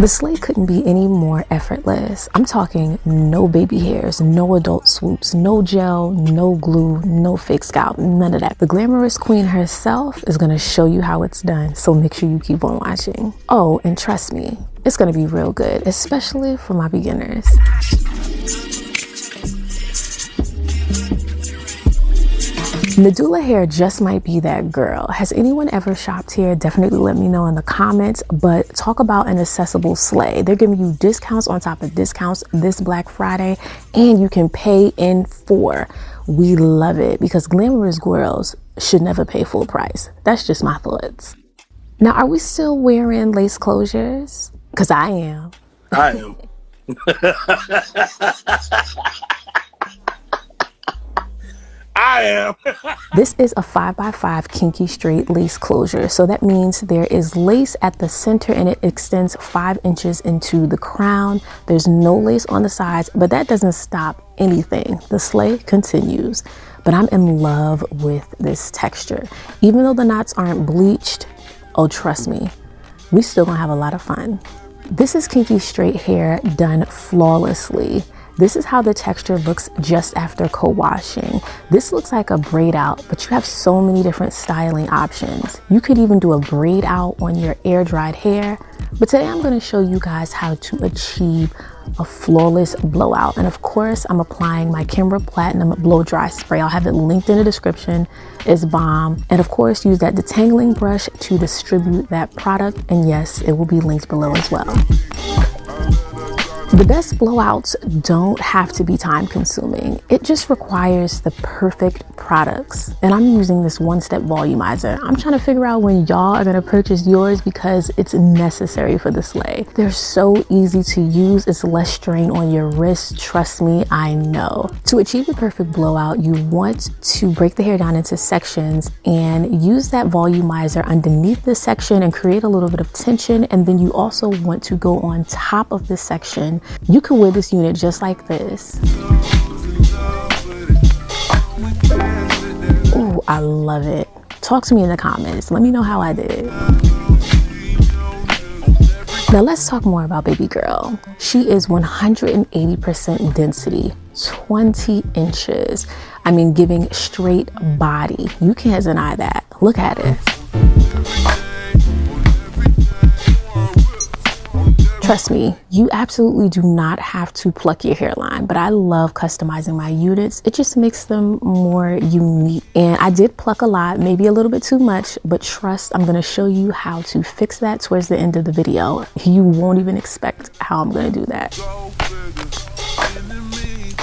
The sleigh couldn't be any more effortless. I'm talking no baby hairs, no adult swoops, no gel, no glue, no fake scalp, none of that. The glamorous queen herself is gonna show you how it's done, so make sure you keep on watching. Oh, and trust me, it's gonna be real good, especially for my beginners. Nadula hair just might be that girl. Has anyone ever shopped here? Definitely let me know in the comments, but talk about an accessible sleigh. They're giving you discounts on top of discounts this Black Friday, and you can pay in full. We love it because glamorous girls should never pay full price. That's just my thoughts. Now, are we still wearing lace closures? Because I am. I am. I am. This is a 5x5 kinky straight lace closure. So that means there is lace at the center and it extends 5 inches into the crown. There's no lace on the sides, but that doesn't stop anything. The sleigh continues. But I'm in love with this texture. Even though the knots aren't bleached, oh, trust me, we still gonna have a lot of fun. This is kinky straight hair done flawlessly. This is how the texture looks just after co-washing. This looks like a braid out, but you have so many different styling options. You could even do a braid out on your air dried hair. But today I'm going to show you guys how to achieve a flawless blowout. And of course, I'm applying my Kimber Platinum blow dry spray. I'll have it linked in the description. It's bomb. And of course, use that detangling brush to distribute that product. And yes, it will be linked below as well. The best blowouts don't have to be time consuming. It just requires the perfect products. And I'm using this one-step volumizer. I'm trying to figure out when y'all are gonna purchase yours because it's necessary for the sleigh. They're so easy to use. It's less strain on your wrist. Trust me, I know. To achieve the perfect blowout, you want to break the hair down into sections and use that volumizer underneath the section and create a little bit of tension. And then you also want to go on top of the section. You can wear this unit just like this. Oh, I love it. Talk to me in the comments. Let me know how I did. Now let's talk more about baby girl. She is 180% density, 20 inches. I mean, giving straight body. You can't deny that. Look at it. Trust me, you absolutely do not have to pluck your hairline, but I love customizing my units. It just makes them more unique. And I did pluck a lot, maybe a little bit too much, but trust, I'm gonna show you how to fix that towards the end of the video. You won't even expect how I'm gonna do that.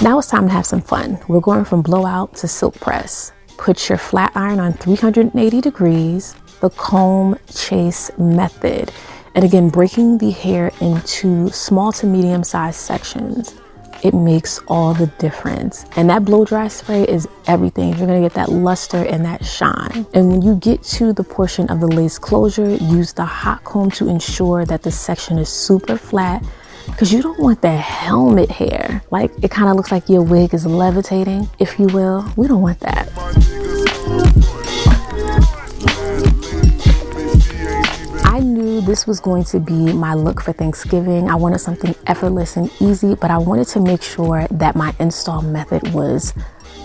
Now it's time to have some fun. We're going from blowout to silk press. Put your flat iron on 380 degrees, the comb chase method. And again, breaking the hair into small to medium sized sections, it makes all the difference. And that blow dry spray is everything. You're gonna get that luster and that shine. And when you get to the portion of the lace closure, use the hot comb to ensure that the section is super flat, because you don't want that helmet hair. Like, it kind of looks like your wig is levitating, if you will. We don't want that. I knew this was going to be my look for Thanksgiving. I wanted something effortless and easy, but I wanted to make sure that my install method was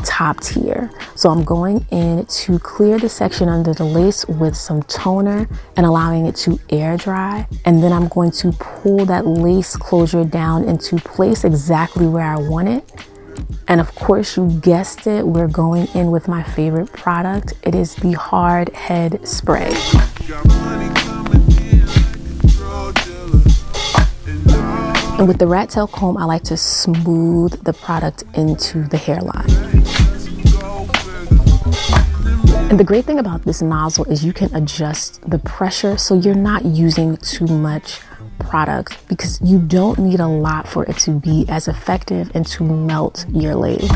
top tier. So I'm going in to clear the section under the lace with some toner and allowing it to air dry. And then I'm going to pull that lace closure down into place exactly where I want it. And of course, you guessed it, we're going in with my favorite product. It is the hard head spray. And with the rat tail comb, I like to smooth the product into the hairline. And the great thing about this nozzle is you can adjust the pressure so you're not using too much product, because you don't need a lot for it to be as effective and to melt your lace.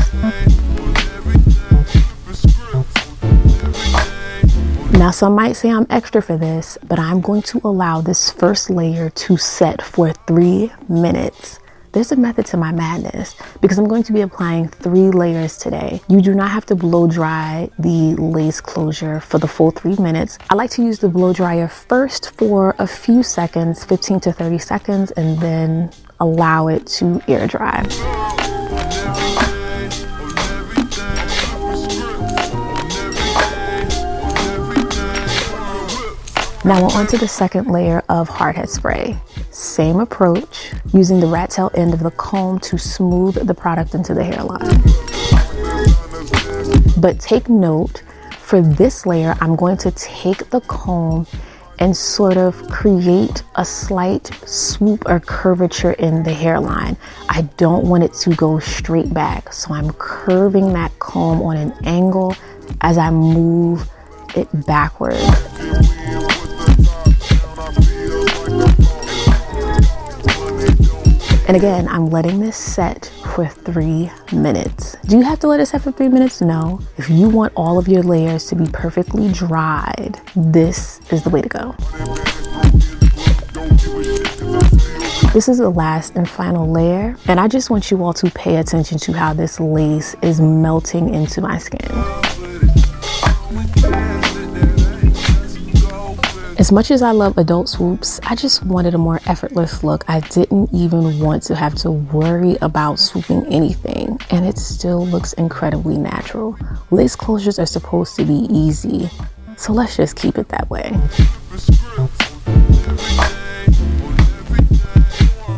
Now, some might say I'm extra for this, but I'm going to allow this first layer to set for 3 minutes. there's a method to my madness because I'm going to be applying 3 layers today. You do not have to blow dry the lace closure for the full 3 minutes. I like to use the blow dryer first for a few seconds, 15 to 30 seconds, and then allow it to air dry. Now we're on to the second layer of hardhead spray. Same approach, using the rat tail end of the comb to smooth the product into the hairline. But take note, for this layer, I'm going to take the comb and sort of create a slight swoop or curvature in the hairline. I don't want it to go straight back, so I'm curving that comb on an angle as I move it backwards. And again, I'm letting this set for 3 minutes. Do you have to let it set for 3 minutes? No. If you want all of your layers to be perfectly dried, this is the way to go. This is the last and final layer, and I just want you all to pay attention to how this lace is melting into my skin. As much as I love adult swoops, I just wanted a more effortless look. I didn't even want to have to worry about swooping anything, and it still looks incredibly natural. Lace closures are supposed to be easy, so let's just keep it that way.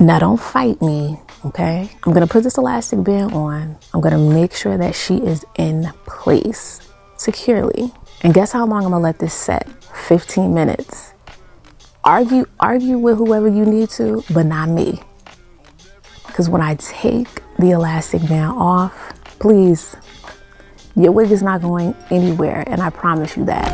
Now don't fight me, okay? I'm gonna put this elastic band on. I'm gonna make sure that she is in place securely. And guess how long I'm gonna let this set? 15 minutes. Argue with whoever you need to, but not me. Because when I take the elastic band off, please, your wig is not going anywhere, and I promise you that.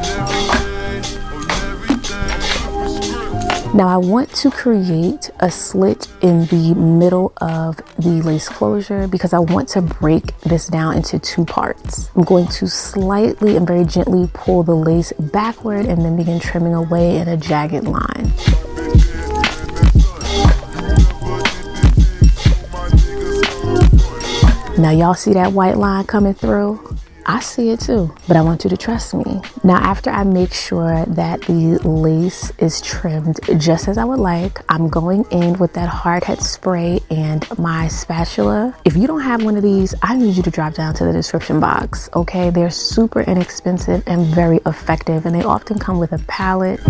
Now I want to create a slit in the middle of the lace closure because I want to break this down into 2 parts. I'm going to slightly and very gently pull the lace backward and then begin trimming away in a jagged line. Now y'all see that white line coming through? I see it too, but I want you to trust me. Now, after I make sure that the lace is trimmed just as I would like, I'm going in with that hardhead spray and my spatula. If you don't have one of these, I need you to drop down to the description box, okay? They're super inexpensive and very effective, and they often come with a palette.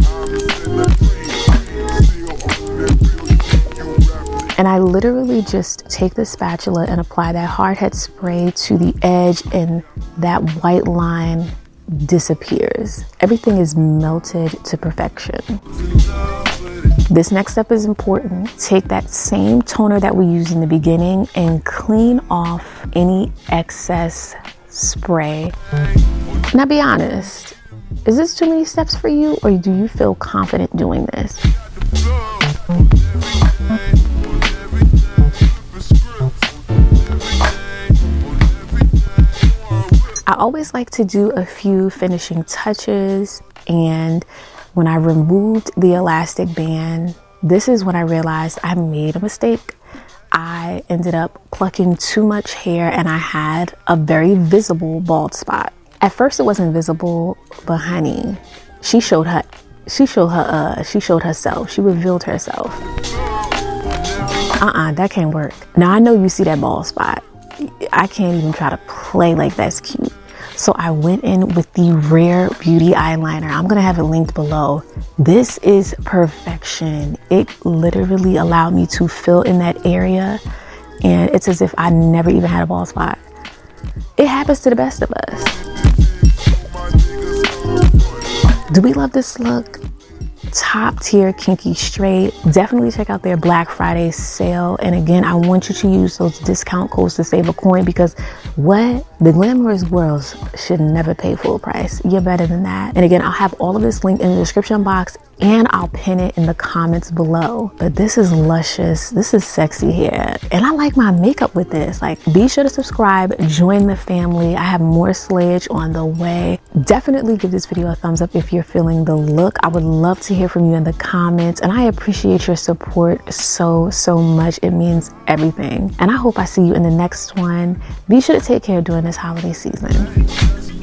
And I literally just take the spatula and apply that hardhead spray to the edge, and that white line disappears. Everything is melted to perfection. This next step is important. Take that same toner that we used in the beginning and clean off any excess spray. Now be honest, is this too many steps for you, or do you feel confident doing this? I always like to do a few finishing touches, and when I removed the elastic band, this is when I realized I made a mistake. I ended up plucking too much hair and I had a very visible bald spot. At first it wasn't visible, but honey, she showed herself. She revealed herself. That can't work. Now I know you see that bald spot. I can't even try to play like that's cute. So I went in with the Rare Beauty eyeliner. I'm gonna have it linked below. This is perfection. It literally allowed me to fill in that area, and it's as if I never even had a bald spot. It happens to the best of us. Do we love this look? Top tier Kinky straight. Definitely check out their Black Friday sale. And again, I want you to use those discount codes to save a coin, because what? The glamorous worlds should never pay full price. You're better than that. And again, I'll have all of this linked in the description box, and I'll pin it in the comments below. But this is luscious, this is sexy hair, and I like my makeup with this. Like, be sure to subscribe, join the family. I have more slayage on the way. Definitely give this video a thumbs up if you're feeling the look. I would love to hear from you in the comments, and I appreciate your support so much. It means everything, and I hope I see you in the next one. Be sure to take care during this holiday season.